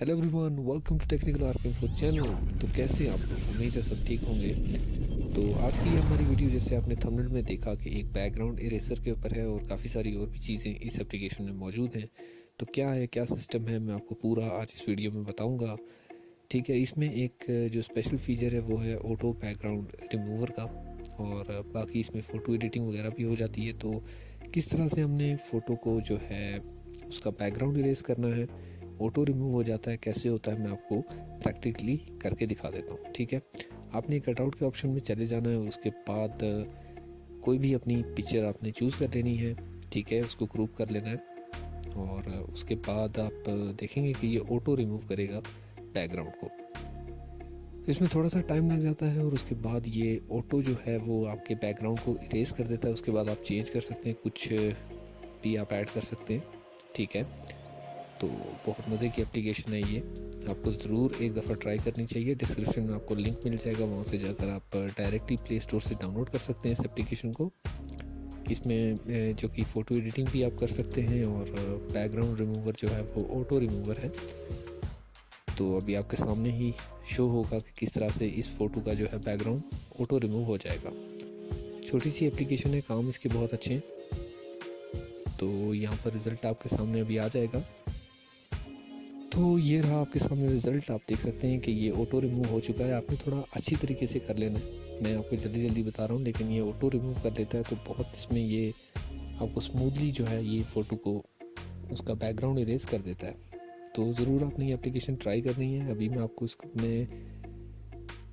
Hello everyone, welcome to technical arc info channel. तो कैसे आप लोग? उम्मीद है सब ठीक होंगे। तो आज की हमारी वीडियो, जैसे आपने थंबनेल में देखा, कि एक बैकग्राउंड इरेजर के ऊपर है और काफ़ी सारी और भी चीज़ें इस एप्लीकेशन में मौजूद हैं। तो क्या है, क्या सिस्टम है, मैं आपको पूरा आज इस वीडियो में बताऊंगा। ठीक है, इसमें एक जो स्पेशल फीचर है वो है ऑटो बैकग्राउंड रिमूवर का, और बाकी इसमें फ़ोटो एडिटिंग वगैरह भी हो जाती है। तो किस तरह से हमने फ़ोटो को जो है उसका बैकग्राउंड इरेज करना है, ऑटो रिमूव हो जाता है, कैसे होता है, मैं आपको प्रैक्टिकली करके दिखा देता हूँ। ठीक है, आपने कटआउट के ऑप्शन में चले जाना है और उसके बाद कोई भी अपनी पिक्चर आपने चूज़ कर लेनी है। ठीक है, उसको ग्रुप कर लेना है और उसके बाद आप देखेंगे कि ये ऑटो रिमूव करेगा बैकग्राउंड को। इसमें थोड़ा सा टाइम लग जाता है और उसके बाद ये ऑटो जो है वो आपके बैकग्राउंड को इरेज कर देता है। उसके बाद आप चेंज कर सकते हैं, कुछ भी आप ऐड कर सकते हैं। ठीक है, तो बहुत मज़े की एप्लीकेशन है ये, आपको ज़रूर एक दफ़ा ट्राई करनी चाहिए। डिस्क्रिप्शन में आपको लिंक मिल जाएगा, वहाँ से जाकर आप डायरेक्टली प्ले स्टोर से डाउनलोड कर सकते हैं इस एप्लीकेशन को। इसमें जो कि फ़ोटो एडिटिंग भी आप कर सकते हैं और बैकग्राउंड रिमूवर जो है वो ऑटो रिमूवर है। तो अभी आपके सामने ही शो होगा कि किस तरह से इस फ़ोटो का जो है बैकग्राउंड ऑटो रिमूव हो जाएगा। छोटी सी एप्लीकेशन है, काम इसके बहुत अच्छे हैं। तो यहाँ पर रिज़ल्ट आपके सामने अभी आ जाएगा। तो ये रहा आपके सामने रिज़ल्ट, आप देख सकते हैं कि ये ऑटो रिमूव हो चुका है। आपने थोड़ा अच्छी तरीके से कर लेना है, मैं आपको जल्दी जल्दी बता रहा हूँ, लेकिन ये ऑटो रिमूव कर देता है। तो बहुत इसमें ये आपको स्मूथली जो है ये फ़ोटो को उसका बैकग्राउंड इरेज कर देता है। तो ज़रूर आपने ये एप्लीकेशन ट्राई करनी है। अभी मैं आपको इसमें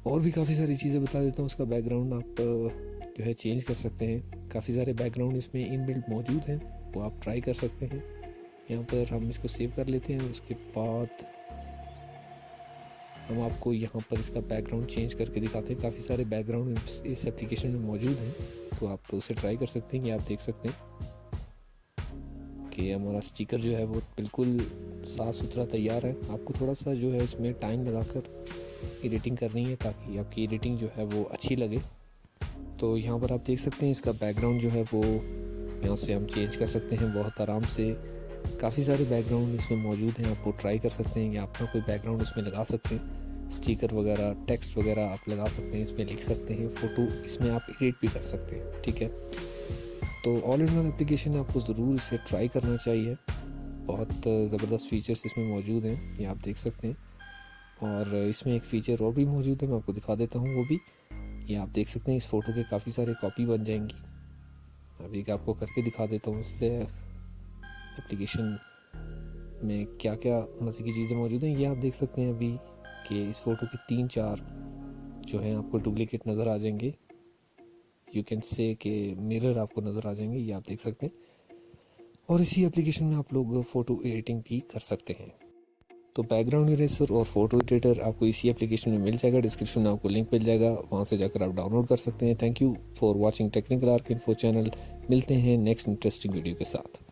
और भी काफ़ी सारी चीज़ें बता देता हूँ। उसका बैकग्राउंड आप जो है चेंज कर सकते हैं, काफ़ी सारे बैकग्राउंड इसमें इनबिल्ट मौजूद हैं, वो आप ट्राई कर सकते हैं। यहाँ पर हम इसको सेव कर लेते हैं, उसके बाद हम आपको यहाँ पर इसका बैकग्राउंड चेंज करके दिखाते हैं। काफ़ी सारे बैकग्राउंड इस एप्लीकेशन में मौजूद हैं, तो आप उसे ट्राई कर सकते हैं। ये आप देख सकते हैं कि हमारा स्टिकर जो है वो बिल्कुल साफ़ सुथरा तैयार है। आपको थोड़ा सा जो है इसमें टाइम लगाकर एडिटिंग करनी है ताकि आपकी एडिटिंग जो है वो अच्छी लगे। तो यहाँ पर आप देख सकते हैं इसका बैकग्राउंड जो है वो यहाँ से हम चेंज कर सकते हैं बहुत आराम से। काफ़ी सारे बैकग्राउंड इसमें मौजूद हैं, आप वो ट्राई कर सकते हैं या अपना कोई बैकग्राउंड इसमें लगा सकते हैं। स्टिकर वगैरह, टेक्स्ट वगैरह आप लगा सकते हैं, इसमें लिख सकते हैं, फ़ोटो इसमें आप एडिट भी कर सकते हैं। ठीक है, तो ऑल इन वन एप्लीकेशन है, आपको ज़रूर इसे ट्राई करना चाहिए। बहुत ज़बरदस्त फीचर्स इसमें मौजूद हैं, ये आप देख सकते हैं। और इसमें एक फ़ीचर और भी मौजूद है, मैं आपको दिखा देता हूँ वो भी। ये आप देख सकते हैं, इस फ़ोटो के काफ़ी सारे कॉपी बन जाएंगी। अभी आपको करके दिखा देता हूँ इससे एप्लीकेशन में क्या क्या मज़े की चीज़ें मौजूद हैं। ये आप देख सकते हैं अभी कि इस फ़ोटो के 3-4 जो हैं आपको डुप्लीकेट नज़र आ जाएंगे। यू कैन से कि मिरर आपको नज़र आ जाएंगे, ये आप देख सकते हैं। और इसी एप्लीकेशन में आप लोग फ़ोटो एडिटिंग भी कर सकते हैं। तो बैकग्राउंड इरेजर और फोटो एडिटर आपको इसी एप्लीकेशन में मिल जाएगा। डिस्क्रिप्शन में आपको लिंक मिल जाएगा, वहाँ से जाकर आप डाउनलोड कर सकते हैं। Thank you for watching technical arc info channel. मिलते हैं नेक्स्ट इंटरेस्टिंग वीडियो के साथ।